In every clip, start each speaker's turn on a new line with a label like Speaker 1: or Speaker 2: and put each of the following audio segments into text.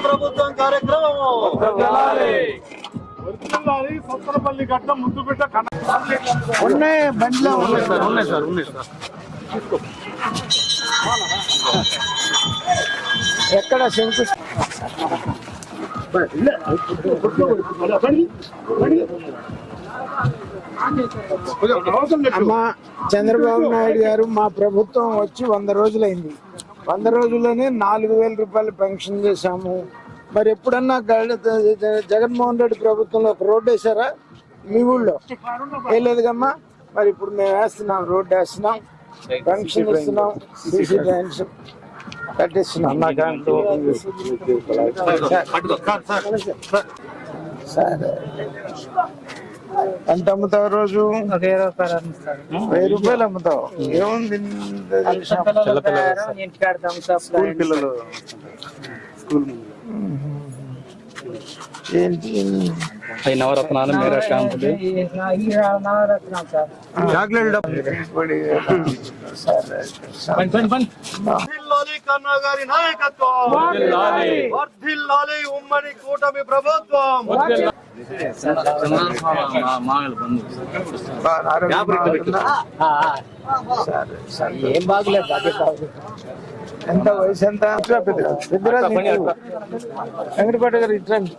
Speaker 1: ప్రభుత్వం కార్యక్రమం సత్తరపల్లి గడ్డ ముందు బిడ్డ ఉన్నాయి బండిలో ఉన్నాయి సార్ ఎక్కడ శంకు అమ్మా చంద్రబాబు నాయుడు గారు మా ప్రభుత్వం వచ్చి 100 రోజులైంది. 100 రోజుల్లోనే 4,000 రూపాయలు పెన్షన్ చేశాము. మరి ఎప్పుడన్నా జగన్మోహన్ రెడ్డి ప్రభుత్వంలో ఒక రోడ్డు వేసారా మీ ఊళ్ళో? వేయలేదుగమ్మా. మరి ఇప్పుడు మేము వేస్తున్నాం, రోడ్డు వేస్తున్నాం, పెన్షన్ ఇస్తున్నాం, సీసీ డ్రైన్స్ కట్టిస్తున్నాం. సరే ఎంత అమ్ముతావు రోజు? 1000 రూపాయలు అమ్ముతావు. ఏముంది పిల్లలు ఏంటి
Speaker 2: నవరత్నాలు మేరా షాంపులు
Speaker 1: చాక్లెట్ కన్నా గారి నాయకత్వం, వర్ధిల్లాలి ఉమ్మడి కూటమి ప్రభుత్వం. ఏం బాగులేదు. ఎంత వయసు ఎంత? వెంకటపేట గారు ఇట్రండి,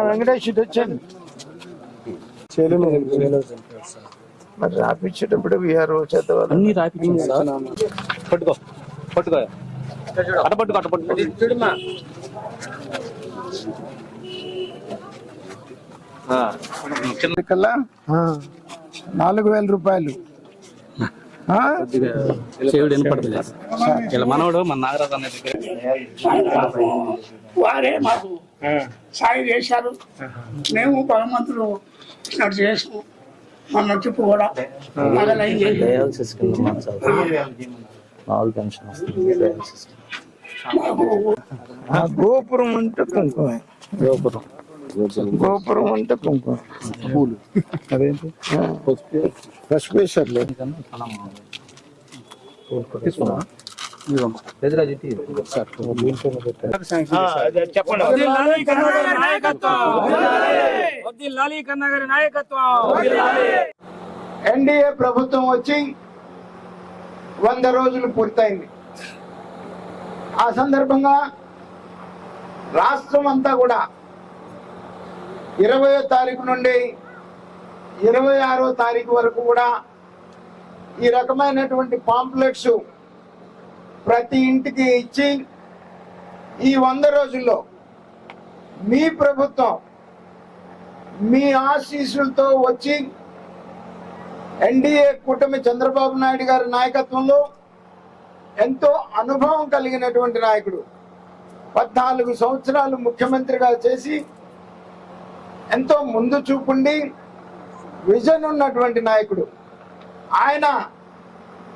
Speaker 1: వెంకటేష్ ఇటు వచ్చండి. మరి రాపించేటప్పుడు వీఆర్ఓ చేత
Speaker 2: అన్ని రాపించండి. పట్టుకో పట్టుకో అట్టపట్టుకో అట్టపట్టుకో.
Speaker 1: 4,000 రూపాయలు.
Speaker 2: మనవడు మన నాగరాజు అనే దగ్గర
Speaker 3: వారే మాకు సాయం చేశారు. మేము భగవంతుడు చేసాము. మన చెప్పు కూడా
Speaker 1: గోపురం అంటే కుంకుమ, గోపురం అంటే కుంకుమ పూలు. అదేంటి పసుపేశ్వర్లే ఎన్డీఏ ప్రభుత్వం వచ్చి 100 రోజులు పూర్తయింది. ఆ సందర్భంగా రాష్ట్రం అంతా కూడా 20వ తారీఖు నుండి 26వ తారీఖు వరకు కూడా ఈ రకమైనటువంటి పాంప్లెట్స్ ప్రతి ఇంటికి ఇచ్చి ఈ 100 రోజుల్లో మీ ప్రభుత్వం మీ ఆశీస్సులతో వచ్చి ఎన్డీఏ కూటమి చంద్రబాబు నాయుడు గారి నాయకత్వంలో ఎంతో అనుభవం కలిగినటువంటి నాయకుడు, 14 సంవత్సరాలు ముఖ్యమంత్రిగా చేసి ఎంతో ముందు చూపుండి విజన్ ఉన్నటువంటి నాయకుడు ఆయన.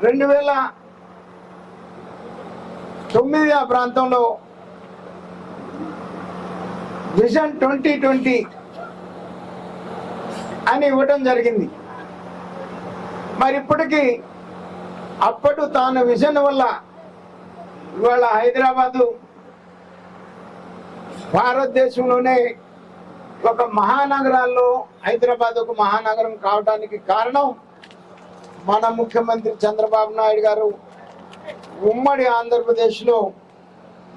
Speaker 1: 2009 ఆ ప్రాంతంలో విజన్ 2020 అని ఇవ్వటం జరిగింది. మరి ఇప్పటికీ అప్పటి తాను విజన్ వల్ల ఇవాళ హైదరాబాదు భారతదేశంలోనే ఒక మహానగరాల్లో హైదరాబాద్ ఒక మహానగరం కావడానికి కారణం మన ముఖ్యమంత్రి చంద్రబాబు నాయుడు గారు ఉమ్మడి ఆంధ్రప్రదేశ్లో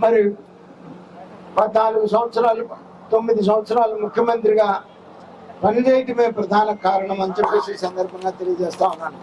Speaker 1: మరి 14 సంవత్సరాలు 9 సంవత్సరాలు ముఖ్యమంత్రిగా పనిచేయటమే ప్రధాన కారణం అని చెప్పేసి సందర్భంగా తెలియజేస్తా ఉన్నాను.